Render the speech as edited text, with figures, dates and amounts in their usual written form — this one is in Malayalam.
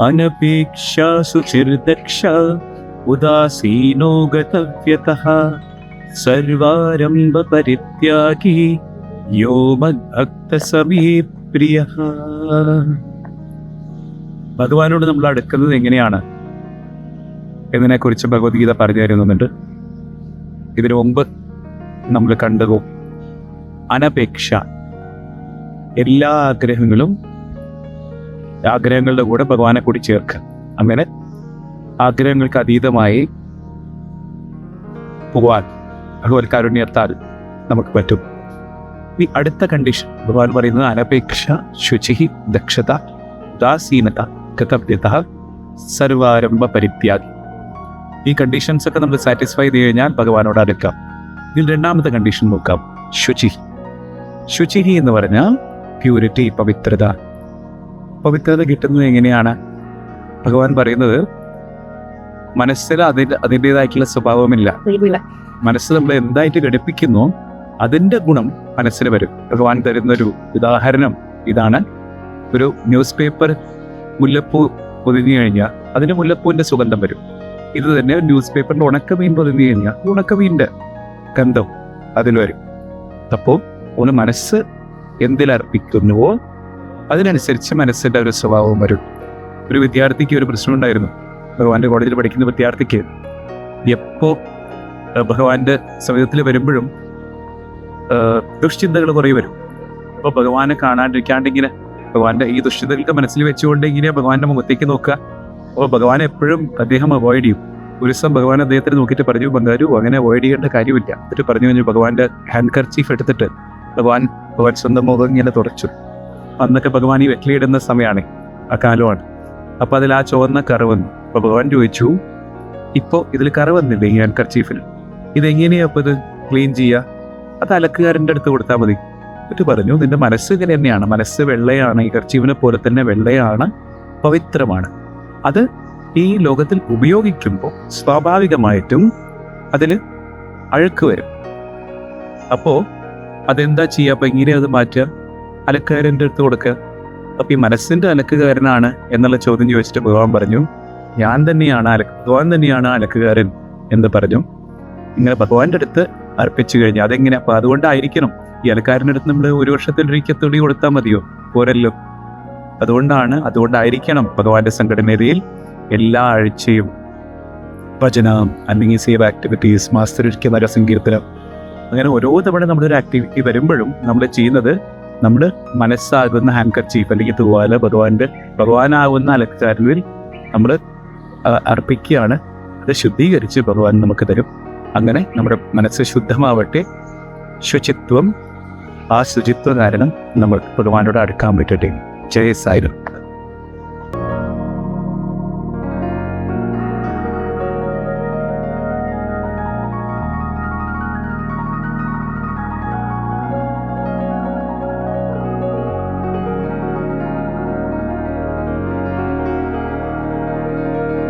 അനപേക്ഷാ ശുചിർദക്ഷ ഉദാസീനോ ഗതവ്യതഃ സർവാരംഭ പരിത്യാഗി യോ മദ്ഭക്തസമേ പ്രിയഃ. ഭഗവാനോട് നമ്മൾ അടുക്കുന്നത് എങ്ങനെയാണ് എന്നതിനെക്കുറിച്ച് ഭഗവത്ഗീത പറഞ്ഞു തരുന്നുണ്ട്. ഇതിനു മുമ്പ് നമ്മൾ കണ്ടതോ അനപേക്ഷ, എല്ലാ ആഗ്രഹങ്ങളുടെ കൂടെ ഭഗവാനെ കൂടി ചേർക്കുക. അങ്ങനെ ആഗ്രഹങ്ങൾക്ക് അതീതമായി പോവാൻ ഭഗവത് കാരുണ്യത്താൽ നമുക്ക് പറ്റും. ഈ അടുത്ത കണ്ടീഷൻ ഭഗവാൻ പറയുന്നത് അനപേക്ഷ ശുചി ദക്ഷത ഉദാസീനത കൃതജ്ഞത സർവാരംഭ പരിത്യാഗി. ഈ കണ്ടീഷൻസ് ഒക്കെ നമ്മൾ സാറ്റിസ്ഫൈ ചെയ്ത് കഴിഞ്ഞാൽ ഭഗവാനോട് അടുക്കാം. ഇതിൽ രണ്ടാമത്തെ കണ്ടീഷൻ നോക്കാം, ശുചി. ശുചി എന്ന് പറഞ്ഞാൽ പ്യൂരിറ്റി, പവിത്രത. പവിത്രത കിട്ടുന്നത് എങ്ങനെയാണ്? ഭഗവാൻ പറയുന്നത് മനസ്സിൽ അതിൻ്റെതായിട്ടുള്ള സ്വഭാവമില്ല. മനസ്സ് നമ്മൾ എന്തായിട്ട് ഘടിപ്പിക്കുന്നു അതിൻ്റെ ഗുണം മനസ്സിന് വരും. ഭഗവാൻ തരുന്നൊരു ഉദാഹരണം ഇതാണ്. ഒരു ന്യൂസ് പേപ്പർ മുല്ലപ്പൂ പൊതിഞ്ഞു കഴിഞ്ഞാൽ അതിന് മുല്ലപ്പൂവിൻ്റെ സുഗന്ധം വരും. ഇത് തന്നെ ന്യൂസ് പേപ്പറിൻ്റെ ഉണക്കമീൻ പൊതിഞ്ഞു കഴിഞ്ഞാൽ ഉണക്കമീൻ്റെ ഗന്ധം അതിൽ വരും. അപ്പോൾ ഒന്ന് മനസ്സ് എന്തിലർപ്പിക്കുന്നുവോ അതിനനുസരിച്ച് മനസ്സിൻ്റെ ഒരു സ്വഭാവം വരും. ഒരു വിദ്യാർത്ഥിക്ക് ഒരു പ്രശ്നമുണ്ടായിരുന്നു. ഭഗവാന്റെ കോളേജിൽ പഠിക്കുന്ന വിദ്യാർത്ഥിക്ക് എപ്പോൾ ഭഗവാന്റെ സമയത്തിൽ വരുമ്പോഴും ദുഷ്ചിന്തകൾ കുറേ വരും. അപ്പോൾ ഭഗവാനെ കാണാണ്ടിരിക്കാണ്ടിങ്ങനെ ഭഗവാന്റെ ഈ ദുഷ്ചിന്തകൾക്ക് മനസ്സിൽ വെച്ചുകൊണ്ട് ഇങ്ങനെ ഭഗവാന്റെ മുഖത്തേക്ക് നോക്കുക. അപ്പോൾ ഭഗവാനെ എപ്പോഴും അദ്ദേഹം അവോയ്ഡ് ചെയ്യും. ഒരു ദിവസം ഭഗവാൻ അദ്ദേഹത്തിന് നോക്കിയിട്ട് പറഞ്ഞു, ബംഗാരു അങ്ങനെ അവോയ്ഡ് ചെയ്യേണ്ട കാര്യമില്ല. എന്നിട്ട് പറഞ്ഞു കഴിഞ്ഞു ഭഗവാന്റെ ഹാൻഡ് കർച്ചീഫ് എടുത്തിട്ട് ഭഗവാൻ സ്വന്തം മുഖം ഇങ്ങനെ തുടച്ചു. അന്നൊക്കെ ഭഗവാൻ ഈ വെറ്റിലിടുന്ന സമയമാണ്, ആ കാലമാണ്. അപ്പോൾ അതിൽ ആ ചുവന്ന കറ വന്നു. അപ്പോൾ ഭഗവാൻ ചോദിച്ചു, ഇപ്പോൾ ഇതിൽ കറ വന്നില്ലേ ഈ ഹാൻഡ് കർച്ചീഫിൽ, ഇതെങ്ങനെയാ അപ്പോൾ ഇത് ക്ലീൻ ചെയ്യുക? അത് അലക്കുകാരൻ്റെ അടുത്ത് കൊടുത്താൽ മതി. എന്നിട്ട് പറഞ്ഞു, നിന്റെ മനസ്സ് ഇങ്ങനെ തന്നെയാണ്, മനസ്സ് വെള്ളയാണ്, ഈ കർച്ചീഫിനെ പോലെ തന്നെ വെള്ളയാണ്, പവിത്രമാണ്. അത് ഈ ലോകത്തിൽ ഉപയോഗിക്കുമ്പോൾ സ്വാഭാവികമായിട്ടും അതിൽ അഴുക്ക് വരും. അപ്പോൾ അതെന്താ ചെയ്യുക? അപ്പോൾ ഇങ്ങനെ അത് മാറ്റുക, അലക്കുകാരൻ്റെ അടുത്ത് കൊടുക്കുക. അപ്പോൾ ഈ മനസ്സിൻ്റെ അലക്കുകാരനാണ് എന്നുള്ള ചോദ്യം ചോദിച്ചിട്ട് ഭഗവാൻ പറഞ്ഞു, ഭഗവാൻ തന്നെയാണ് അലക്കുകാരൻ എന്ന് പറഞ്ഞു. ഇങ്ങനെ ഭഗവാന്റെ അടുത്ത് അർപ്പിച്ചു കഴിഞ്ഞാൽ അതെങ്ങനെ? അപ്പോൾ അതുകൊണ്ടായിരിക്കണം ഈ അലക്കാരൻ്റെ അടുത്ത് നമ്മൾ ഒരു വർഷത്തിലൊരിക്കൽ തുണി കൊടുത്താൽ മതിയോ? പോരല്ലോ. അതുകൊണ്ടായിരിക്കണം ഭഗവാന്റെ സംഘടനയിൽ എല്ലാ ആഴ്ചയും ഭജനം അല്ലെങ്കിൽ സേവ ആക്ടിവിറ്റീസ്, മാസത്തിലൊരിക്കൽ നരസങ്കീർത്തനം, അങ്ങനെ ഓരോ തവണ നമ്മളൊരു ആക്ടിവിറ്റി വരുമ്പോഴും നമ്മൾ ചെയ്യുന്നത് നമ്മൾ മനസ്സാകുന്ന ഹാൻഡ് കർച്ചീഫ് അല്ലെങ്കിൽ തൂവാല ഭഗവാനാകുന്ന അലക്കാരനിൽ നമ്മൾ അർപ്പിക്കുകയാണ്. അത് ശുദ്ധീകരിച്ച് ഭഗവാൻ നമുക്ക് തരും. അങ്ങനെ നമ്മുടെ മനസ്സ് ശുദ്ധമാവട്ടെ. ശുചിത്വം, ആ ശുചിത്വ കാരണം നമ്മൾ ഭഗവാനോട് അടുക്കാൻ പറ്റട്ടെ. ജയ സായിരാം.